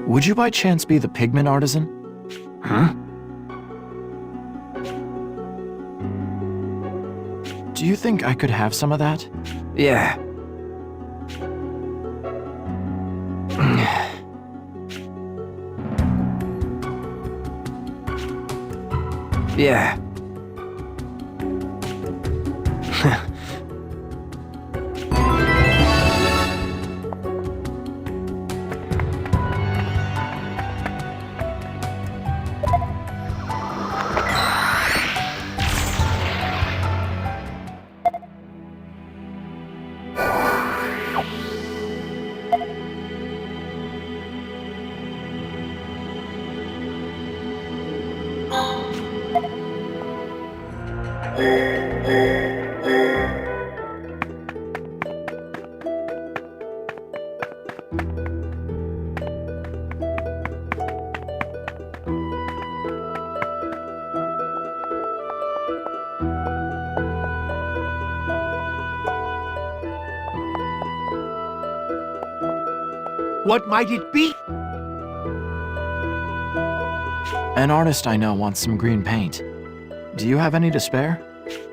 Would you by chance be the pigment artisan? Huh? Do you think I could have some of that? Yeah. Yeah. What might it be? An artist I know wants some green paint. Do you have any to spare?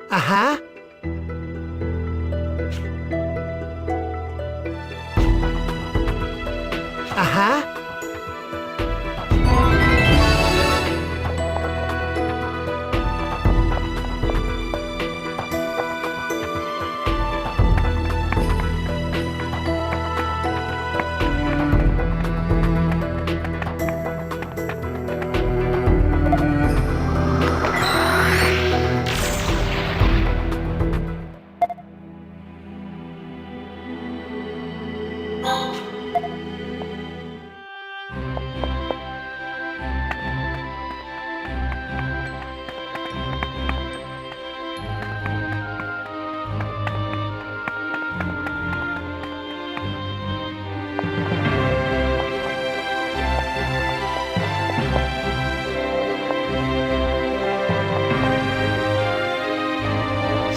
Uh-huh. Uh-huh.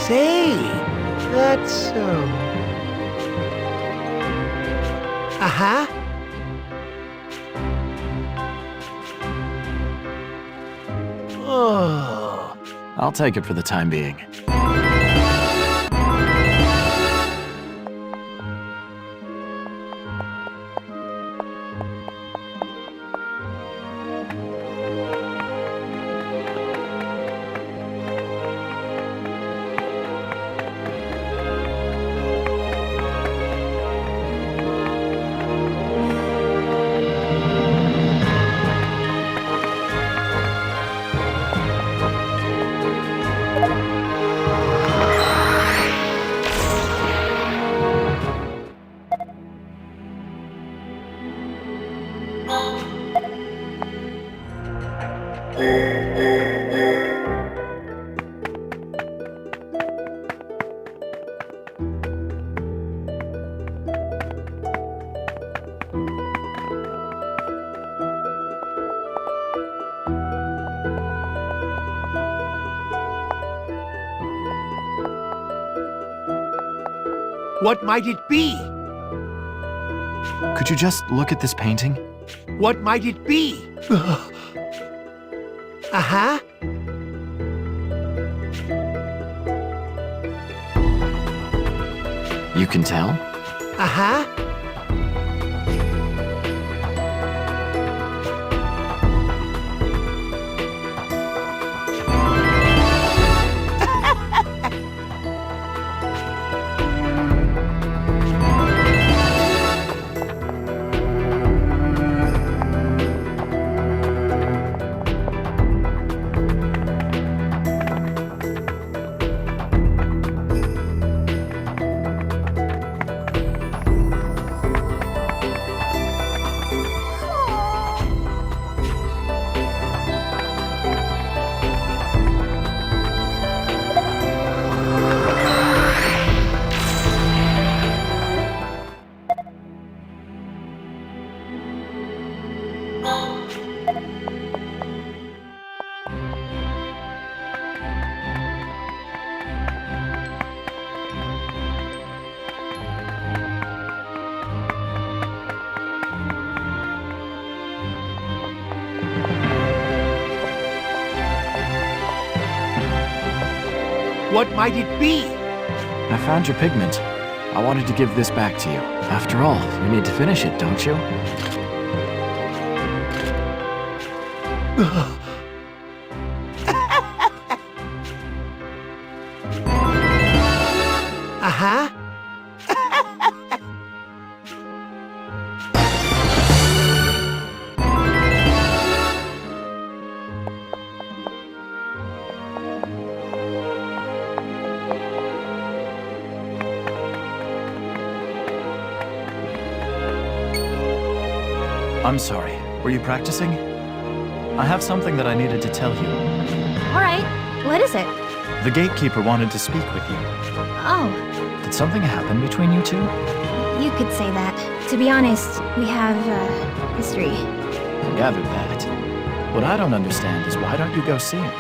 Say, that's so. Uh-huh. Oh. I'll take it for the time being. What might it be? Could you just look at this painting? What might it be? Uh-huh. You can tell? Uh-huh. What might it be? I found your pigment. I wanted to give this back to you. After all, you need to finish it, don't you? Uh-huh. I'm sorry. Were you practicing? I have something that I needed to tell you. All right. What is it? The gatekeeper wanted to speak with you. Oh, Did something happen between you two? you could say that. To be honest, we have, history. I gathered that. What I don't understand is why don't you go see him?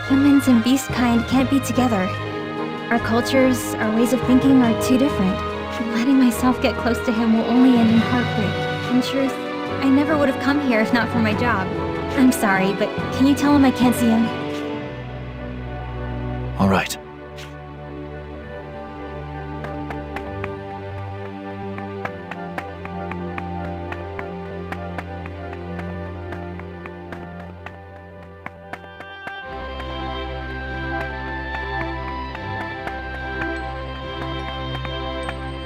Humans and beast kind can't be together. Our cultures, our ways of thinking are too different. Letting myself get close to him will only end in heartbreak. In truth, I never would have come here if not for my job. I'm sorry, but can you tell him I can't see him? All right.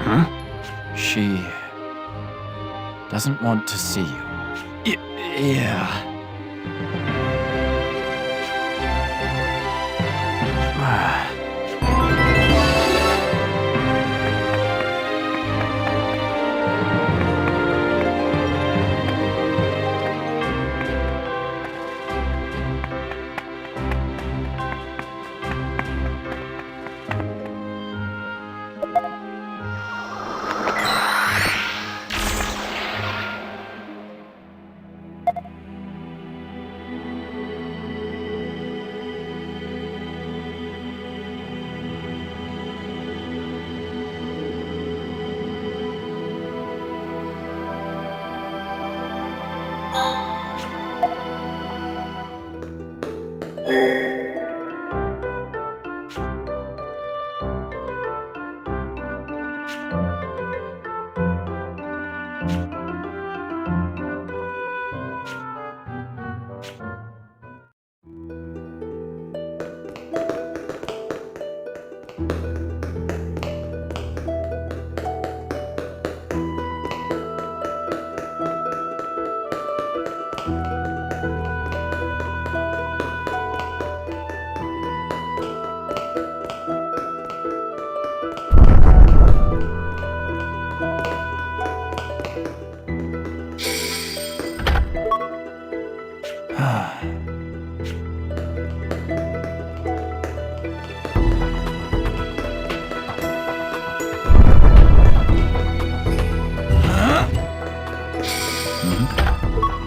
Huh? She doesn't want to see you. Yeah.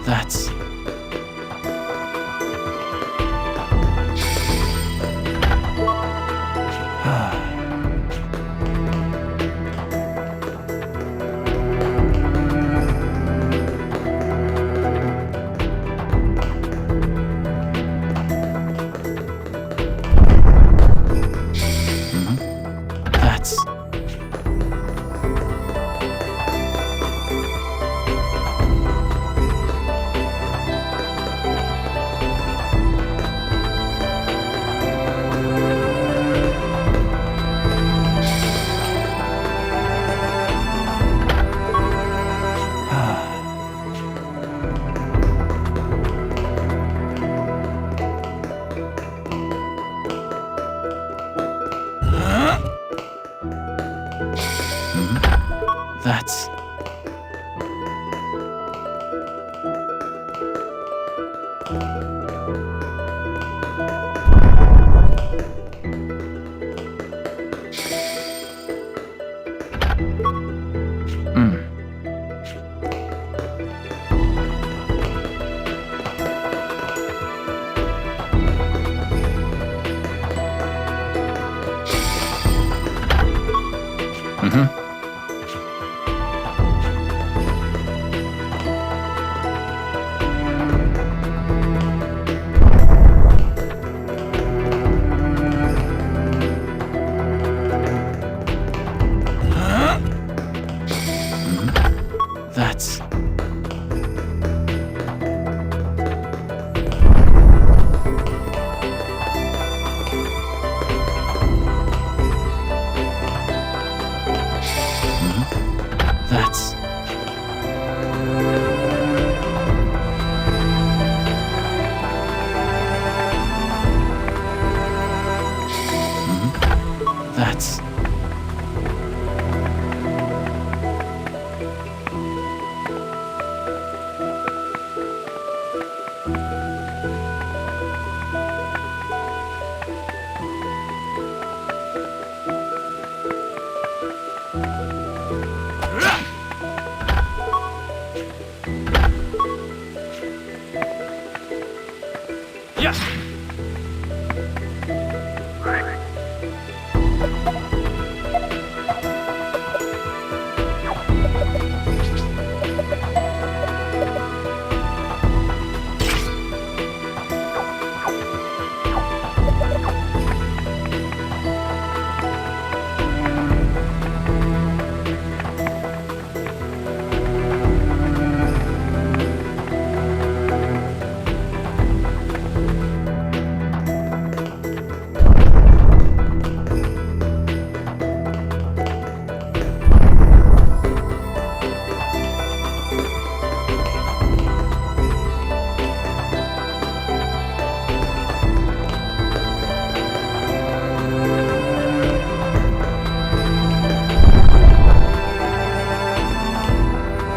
That's... That's... That's... That's...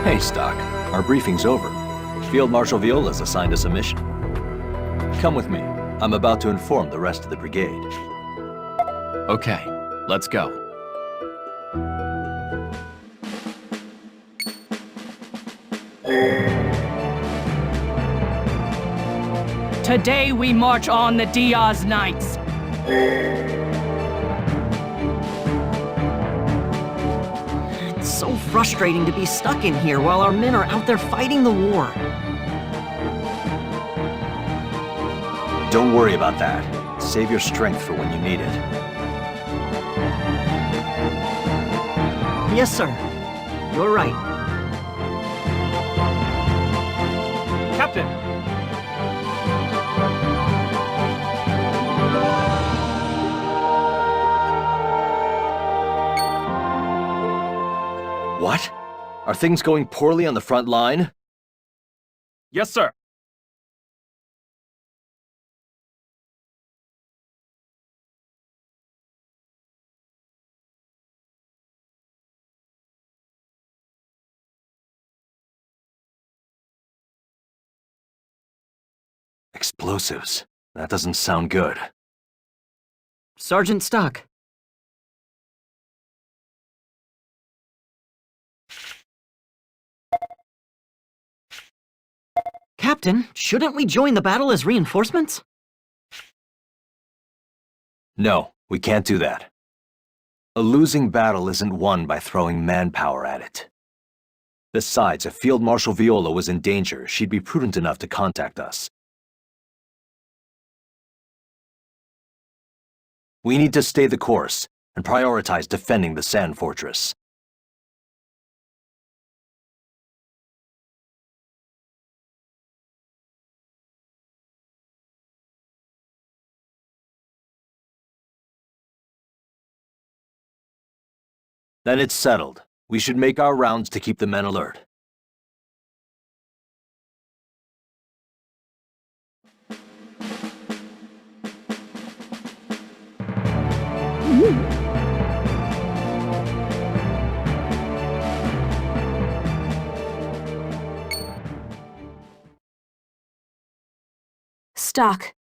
Hey, Stocke. Our briefing's over. Field Marshal Viola's assigned us a mission. Come with me. I'm about to inform the rest of the brigade. Okay, let's go. Today we march on the Diaz Knights. It's so frustrating to be stuck in here while our men are out there fighting the war. Don't worry about that. Save your strength for when you need it. Yes, sir. You're right. Captain! What? Are things going poorly on the front line? Yes, sir. Explosives. That doesn't sound good. Sergeant Stocke. Captain, shouldn't we join the battle as reinforcements? No, we can't do that. A losing battle isn't won by throwing manpower at it. Besides, if Field Marshal Viola was in danger, she'd be prudent enough to contact us. We need to stay the course and prioritize defending the Sand Fortress. Then it's settled. We should make our rounds to keep the men alert. Stocke,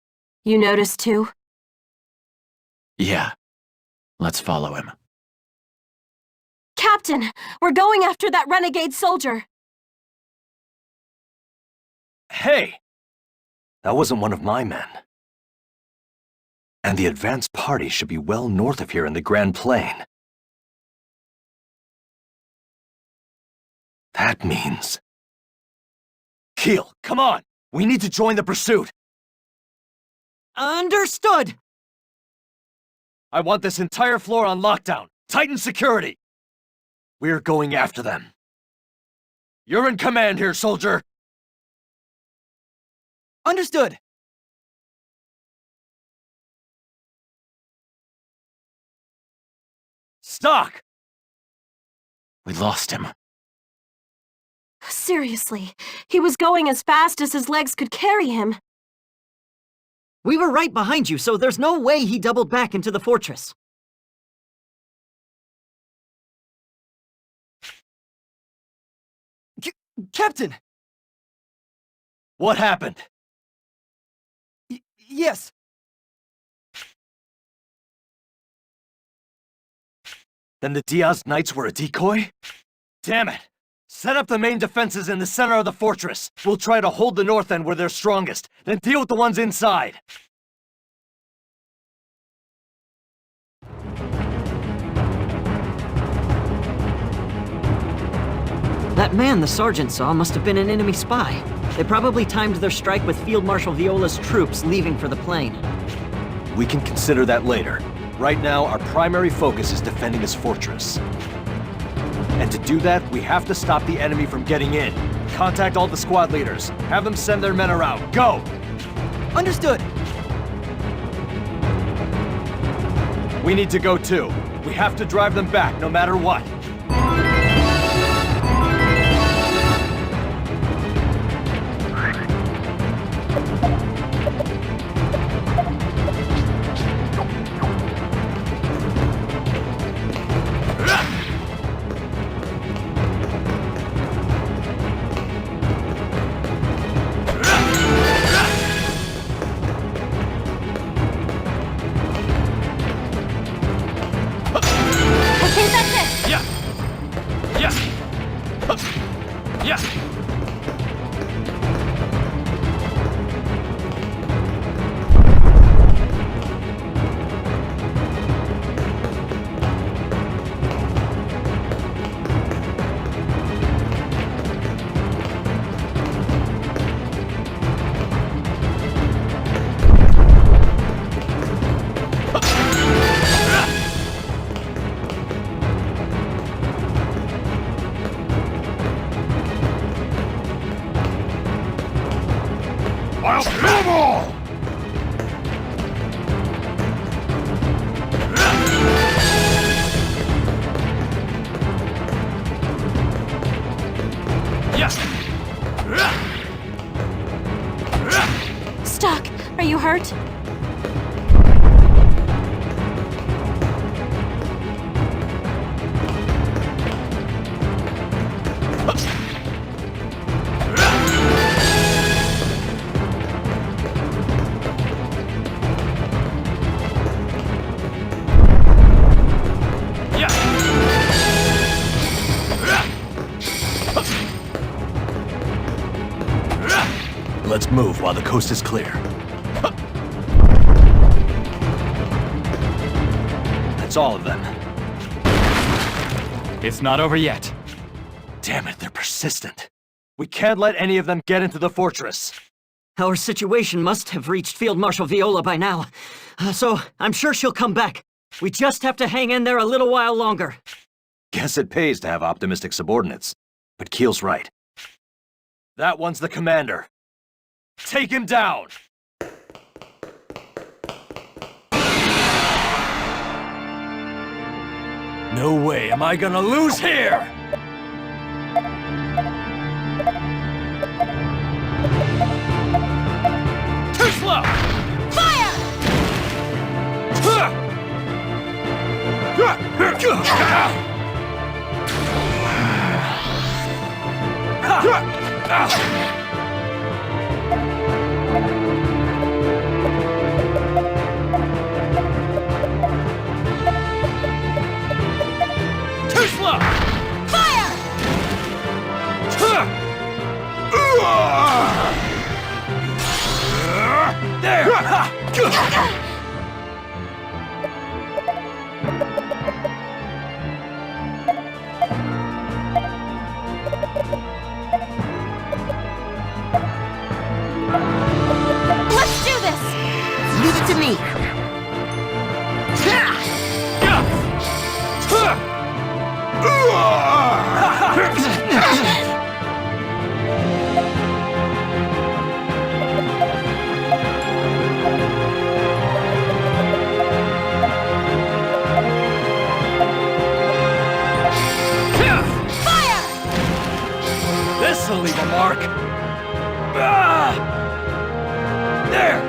you noticed too? Yeah. Let's follow him. Captain, we're going after that renegade soldier. Hey! That wasn't one of my men. And the advance party should be well north of here in the Grand Plain. That means... Keel, come on! We need to join the pursuit! Understood! I want this entire floor on lockdown. Tighten security! We're going after them. You're in command here, soldier! Understood! Stocke! We lost him. Seriously, he was going as fast as his legs could carry him. We were right behind you, so there's no way he doubled back into the fortress. Captain! What happened? Yes. Then the Diaz Knights were a decoy? Damn it! Set up the main defenses in the center of the fortress. We'll try to hold the north end where they're strongest, then deal with the ones inside. That man the sergeant saw must have been an enemy spy. They probably timed their strike with Field Marshal Viola's troops leaving for the plain. We can consider that later. Right now, our primary focus is defending this fortress. And to do that, we have to stop the enemy from getting in. Contact all the squad leaders. Have them send their men around. Go! Understood. We need to go too. We have to drive them back, no matter what. I'll kill them all! Stocke, are you hurt? Let's move while the coast is clear. That's all of them. It's not over yet. Damn it, they're persistent. We can't let any of them get into the fortress. Our situation must have reached Field Marshal Viola by now. So I'm sure she'll come back. We just have to hang in there a little while longer. Guess it pays to have optimistic subordinates. But Keel's right. That one's the commander. Take him down! No way am I gonna lose here! Too slow! Fire! Too slow! Fire! There! Let's do this! Leave it to me! This'll leave a mark. There!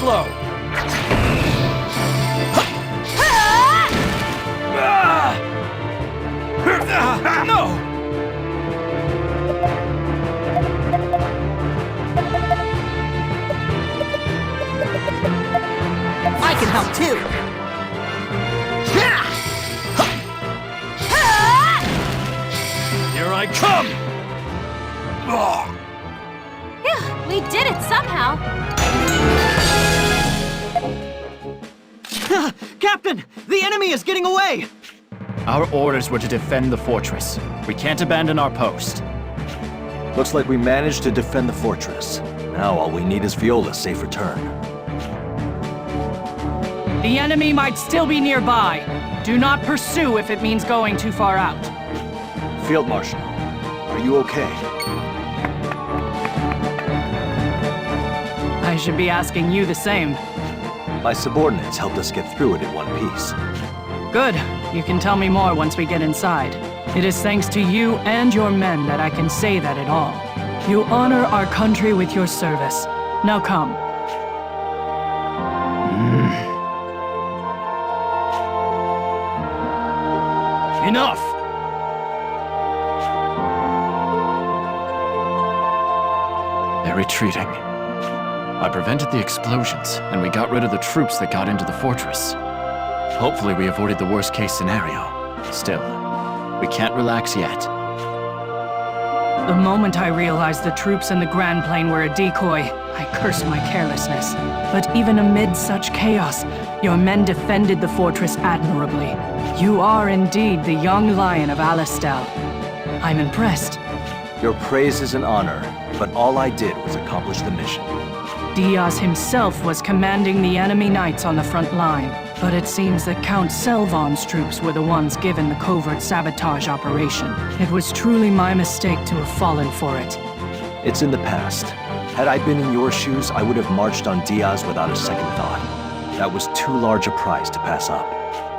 blow! No! I can help too. Here I come! Phew, we did it somehow. Captain, the enemy is getting away! Our orders were to defend the fortress. We can't abandon our post. Looks like we managed to defend the fortress. Now all we need is Viola's safe return. The enemy might still be nearby. Do not pursue if it means going too far out. Field Marshal, are you okay? I should be asking you the same. My subordinates helped us get through it in one piece. Good. You can tell me more once we get inside. It is thanks to you and your men that I can say that at all. You honor our country with your service. Now come. Enough! They're retreating. I prevented the explosions, and we got rid of the troops that got into the fortress. Hopefully we avoided the worst-case scenario. Still, we can't relax yet. The moment I realized the troops in the Grand Plain were a decoy, I cursed my carelessness. But even amid such chaos, your men defended the fortress admirably. You are indeed the young lion of Alistel. I'm impressed. Your praise is an honor, but all I did was accomplish the mission. Diaz himself was commanding the enemy knights on the front line, but it seems that Count Selvon's troops were the ones given the covert sabotage operation. It was truly my mistake to have fallen for it. It's in the past. Had I been in your shoes, I would have marched on Diaz without a second thought. That was too large a prize to pass up.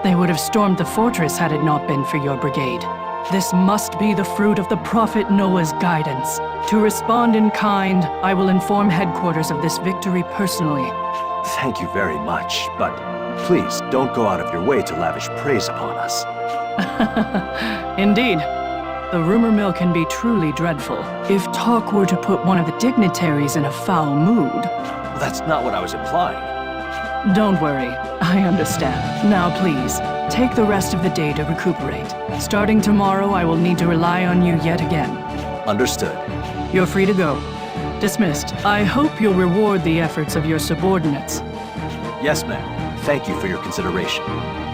They would have stormed the fortress had it not been for your brigade. This must be the fruit of the Prophet Noah's guidance. To respond in kind, I will inform headquarters of this victory personally. Thank you very much, but please don't go out of your way to lavish praise upon us. Indeed. The rumor mill can be truly dreadful. If talk were to put one of the dignitaries in a foul mood... That's not what I was implying. Don't worry, I understand. Now please, take the rest of the day to recuperate. Starting tomorrow, I will need to rely on you yet again. Understood. You're free to go. Dismissed. I hope you'll reward the efforts of your subordinates. Yes, ma'am. Thank you for your consideration.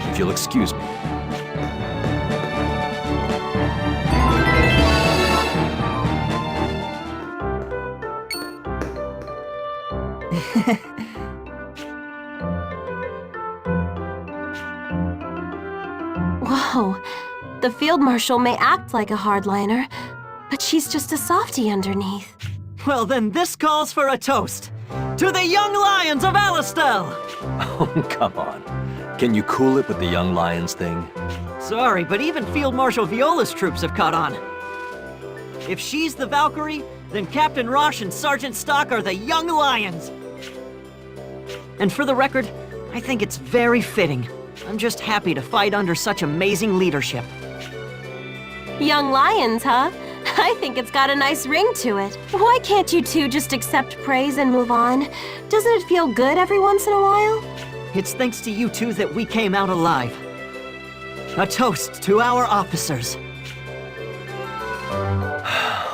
If you'll excuse me. Whoa. The Field Marshal may act like a hardliner, but she's just a softie underneath. Well, then this calls for a toast. To the young lions of Alistel! Oh, come on. Can you cool it with the young lions thing? Sorry, but even Field Marshal Viola's troops have caught on. If she's the Valkyrie, then Captain Roche and Sergeant Stocke are the young lions. And for the record, I think it's very fitting. I'm just happy to fight under such amazing leadership. Young lions, huh? I think it's got a nice ring to it. Why can't you two just accept praise and move on? Doesn't it feel good every once in a while? It's thanks to you two that we came out alive. A toast to our officers.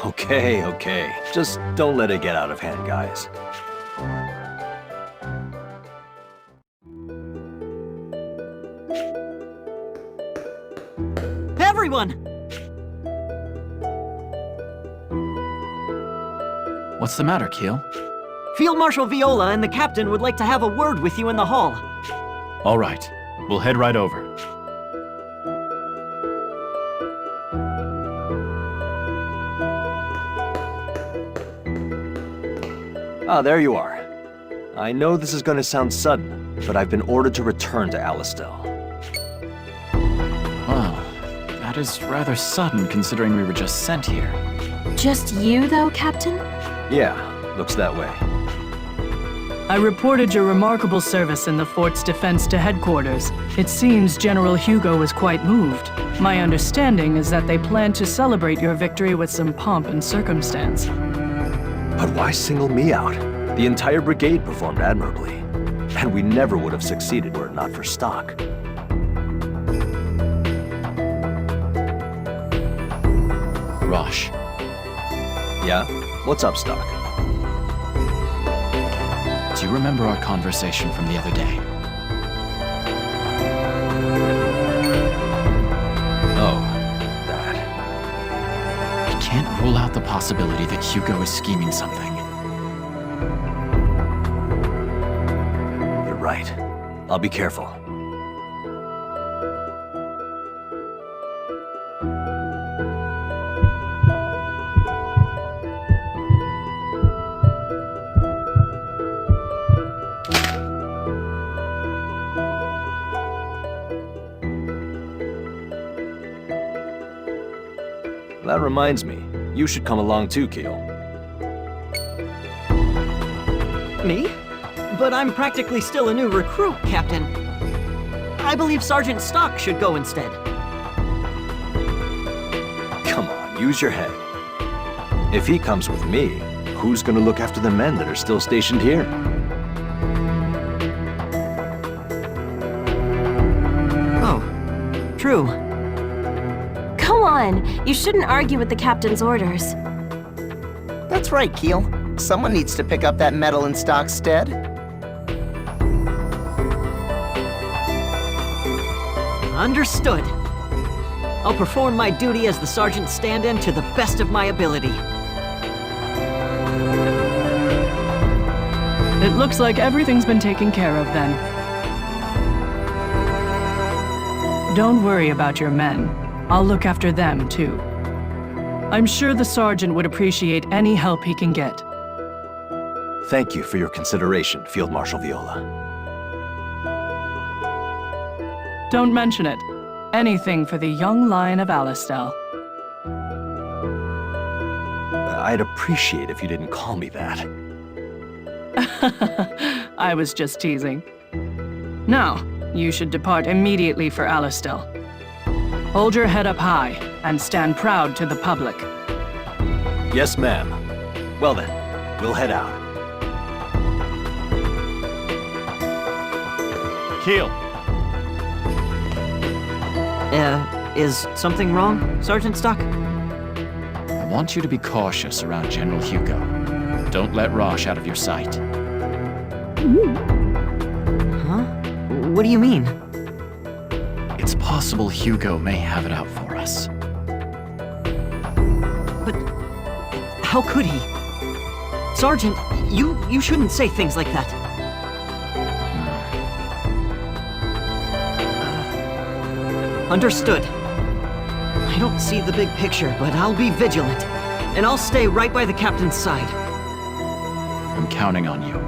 Okay. Just don't let it get out of hand, guys. Everyone! What's the matter, Keel? Field Marshal Viola and the captain would like to have a word with you in the hall. All right. We'll head right over. Ah, there you are. I know this is going to sound sudden, but I've been ordered to return to Alistel. Well, that is rather sudden considering we were just sent here. Just you, though, Captain? Yeah, looks that way. I reported your remarkable service in the fort's defense to headquarters. It seems General Hugo was quite moved. My understanding is that they plan to celebrate your victory with some pomp and circumstance. But why single me out? The entire brigade performed admirably. And we never would have succeeded were it not for Stocke. Rosh. Yeah? What's up, Stocke? Do you remember our conversation from the other day? Oh, that. I can't rule out the possibility that Hugo is scheming something. You're right. I'll be careful. That reminds me, you should come along too, Keel. Me? But I'm practically still a new recruit, Captain. I believe Sergeant Stocke should go instead. Come on, use your head. If he comes with me, who's gonna look after the men that are still stationed here? Oh, true. Come on, you shouldn't argue with the captain's orders. That's right, Keel. Someone needs to pick up that medal in Stocke's stead. Understood. I'll perform my duty as the sergeant's stand-in to the best of my ability. It looks like everything's been taken care of then. Don't worry about your men. I'll look after them, too. I'm sure the sergeant would appreciate any help he can get. Thank you for your consideration, Field Marshal Viola. Don't mention it. Anything for the young lion of Alistel. I'd appreciate if you didn't call me that. I was just teasing. Now, you should depart immediately for Alistel. Hold your head up high and stand proud to the public. Yes, ma'am. Well then, we'll head out. Keel. Is something wrong, Sergeant Stocke? I want you to be cautious around General Hugo. Don't let Rosh out of your sight. Huh? What do you mean? It's possible Hugo may have it out for us. But how could he? Sergeant, you shouldn't say things like that. Understood. I don't see the big picture, but I'll be vigilant. And I'll stay right by the captain's side. I'm counting on you.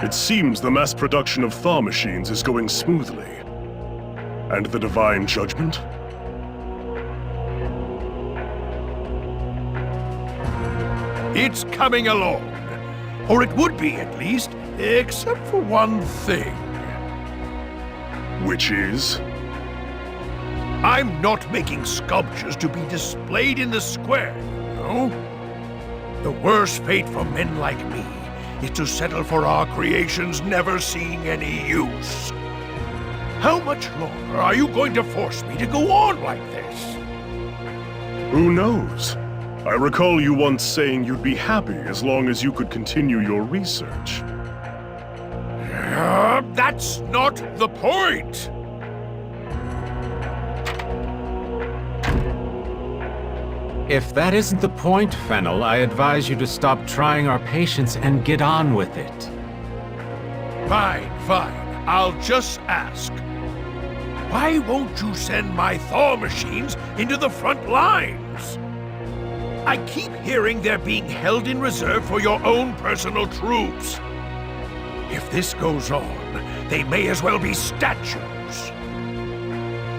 It seems the mass production of Thaw machines is going smoothly. And the divine judgment? It's coming along. Or it would be, at least, except for one thing. Which is? I'm not making sculptures to be displayed in the square, you know? The worst fate for men like me is to settle for our creations never seeing any use. How much longer are you going to force me to go on like this? Who knows? I recall you once saying you'd be happy as long as you could continue your research. That's not the point! If that isn't the point, Fennel, I advise you to stop trying our patience and get on with it. Fine, fine. I'll just ask. Why won't you send my Thaw machines into the front lines? I keep hearing they're being held in reserve for your own personal troops. If this goes on, they may as well be statues.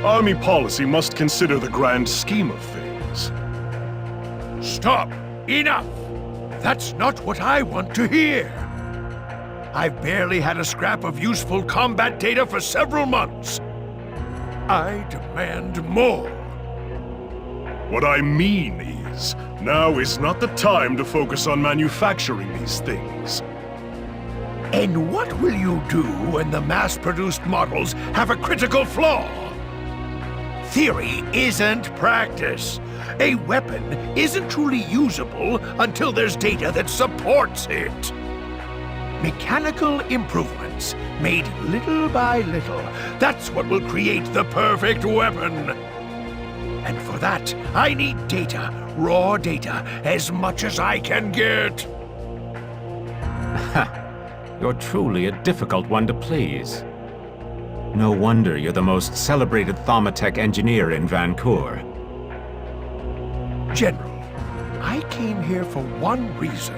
Army policy must consider the grand scheme of things. Stop! Enough! That's not what I want to hear. I've barely had a scrap of useful combat data for several months. I demand more. What I mean is, now is not the time to focus on manufacturing these things. And what will you do when the mass-produced models have a critical flaw? Theory isn't practice. A weapon isn't truly usable until there's data that supports it. Mechanical improvements, made little by little, that's what will create the perfect weapon. And for that, I need data, raw data, as much as I can get. You're truly a difficult one to please. No wonder you're the most celebrated Thaumatech engineer in Vainqueur. General, I came here for one reason.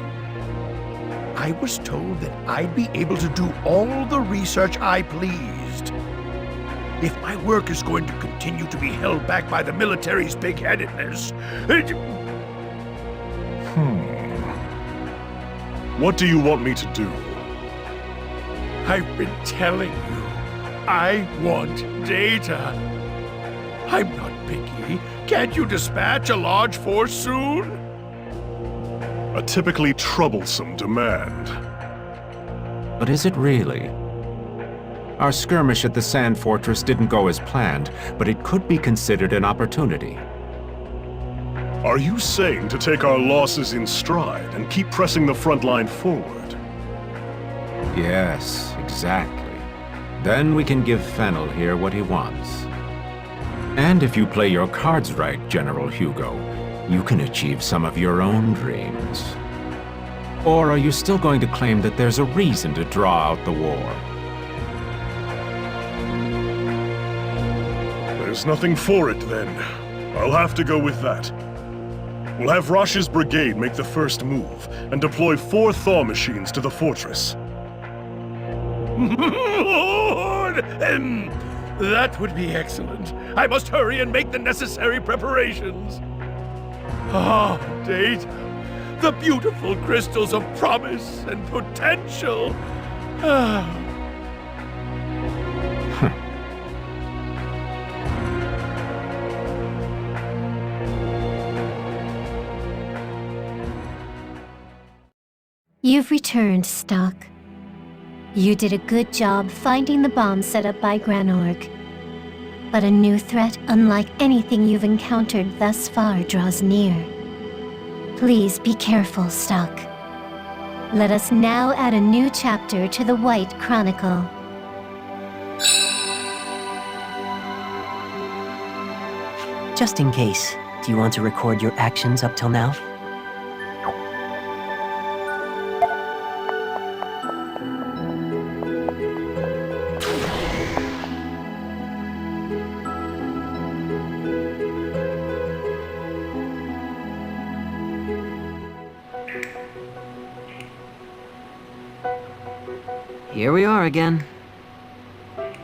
I was told that I'd be able to do all the research I pleased. If my work is going to continue to be held back by the military's big-headedness, What do you want me to do? I've been telling you, I want data. I'm not picky. Can't you dispatch a large force soon? A typically troublesome demand. But is it really? Our skirmish at the Sand Fortress didn't go as planned, but it could be considered an opportunity. Are you saying to take our losses in stride and keep pressing the front line forward? Yes, exactly. Then we can give Fennel here what he wants. And if you play your cards right, General Hugo, you can achieve some of your own dreams. Or are you still going to claim that there's a reason to draw out the war? There's nothing for it, then. I'll have to go with that. We'll have Rosh's brigade make the first move, and deploy 4 thaw machines to the fortress. Lord! That would be excellent. I must hurry and make the necessary preparations. Ah, data. The beautiful crystals of promise and potential. Ah. You've returned, Stocke. You did a good job finding the bomb set up by Granorg. But a new threat unlike anything you've encountered thus far draws near. Please be careful, Stocke. Let us now add a new chapter to the White Chronicle. Just in case, do you want to record your actions up till now? Here we are again.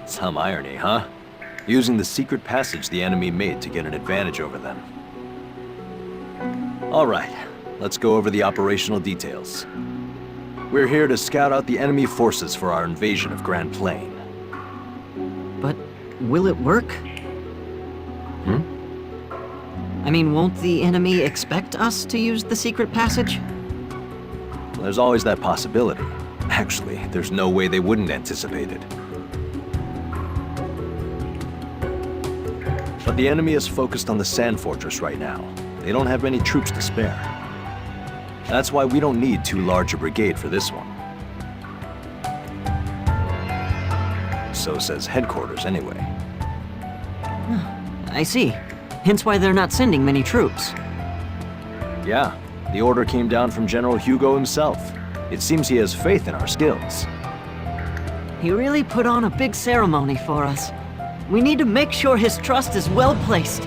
Some irony, huh? Using the secret passage the enemy made to get an advantage over them. All right, let's go over the operational details. We're here to scout out the enemy forces for our invasion of Grand Plain. But will it work? I mean, won't the enemy expect us to use the secret passage? Well, there's always that possibility. Actually, there's no way they wouldn't anticipate it. But the enemy is focused on the Sand Fortress right now. They don't have many troops to spare. That's why we don't need too large a brigade for this one. So says headquarters, anyway. I see. Hence why they're not sending many troops. Yeah, the order came down from General Hugo himself. It seems he has faith in our skills. He really put on a big ceremony for us. We need to make sure his trust is well placed.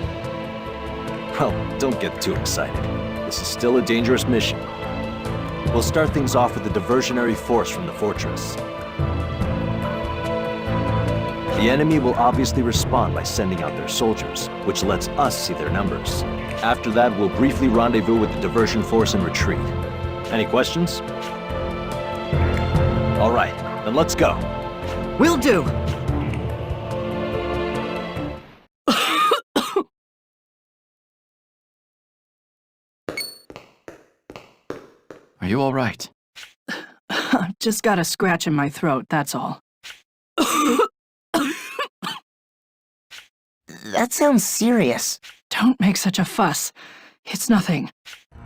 Well, don't get too excited. This is still a dangerous mission. We'll start things off with a diversionary force from the fortress. The enemy will obviously respond by sending out their soldiers, which lets us see their numbers. After that, we'll briefly rendezvous with the diversion force and retreat. Any questions? All right, then let's go. Will do! Are you all right? Just got a scratch in my throat, that's all. That sounds serious. Don't make such a fuss. It's nothing.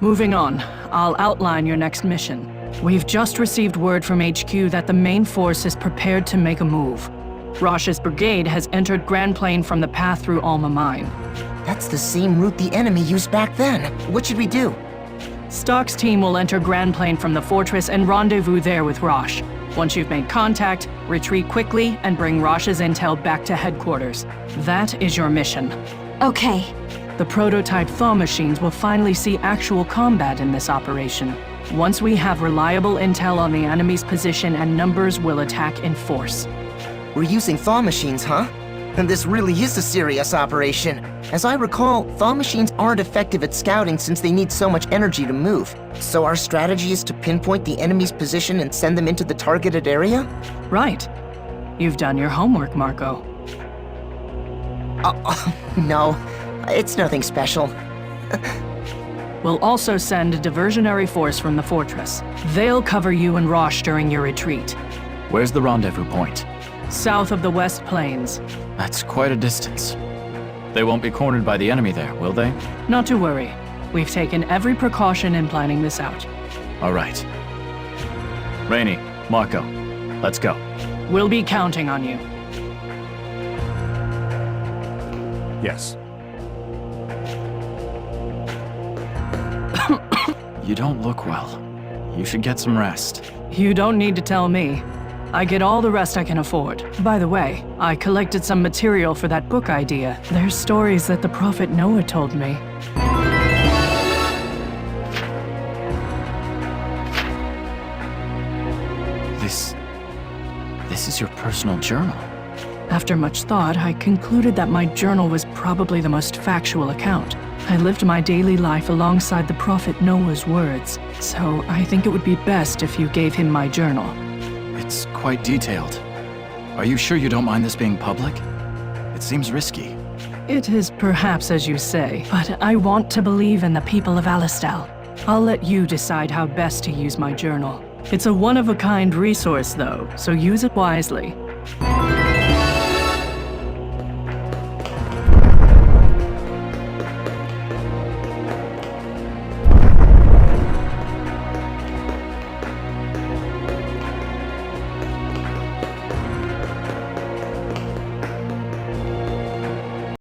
Moving on, I'll outline your next mission. We've just received word from HQ that the main force is prepared to make a move. Rosh's brigade has entered Grand Plain from the path through Alma Mine. That's the same route the enemy used back then. What should we do? Stocke's team will enter Grand Plain from the fortress and rendezvous there with Rosh. Once you've made contact, retreat quickly and bring Rosh's intel back to headquarters. That is your mission. Okay. The prototype thaw machines will finally see actual combat in this operation. Once we have reliable intel on the enemy's position and numbers, we'll attack in force. We're using thaw machines, huh? And this really is a serious operation. As I recall, thaw machines aren't effective at scouting since they need so much energy to move. So our strategy is to pinpoint the enemy's position and send them into the targeted area? Right. You've done your homework, Marco. No, it's nothing special. We'll also send a diversionary force from the fortress. They'll cover you and Rosh during your retreat. Where's the rendezvous point? South of the West Plains. That's quite a distance. They won't be cornered by the enemy there, will they? Not to worry. We've taken every precaution in planning this out. All right. Rainey, Marco, let's go. We'll be counting on you. Yes. You don't look well. You should get some rest. You don't need to tell me. I get all the rest I can afford. By the way, I collected some material for that book idea. There's stories that the Prophet Noah told me. This is your personal journal. After much thought, I concluded that my journal was probably the most factual account. I lived my daily life alongside the Prophet Noah's words, so I think it would be best if you gave him my journal. It's quite detailed. Are you sure you don't mind this being public? It seems risky. It is perhaps as you say, but I want to believe in the people of Alistel. I'll let you decide how best to use my journal. It's a one-of-a-kind resource, though, so use it wisely.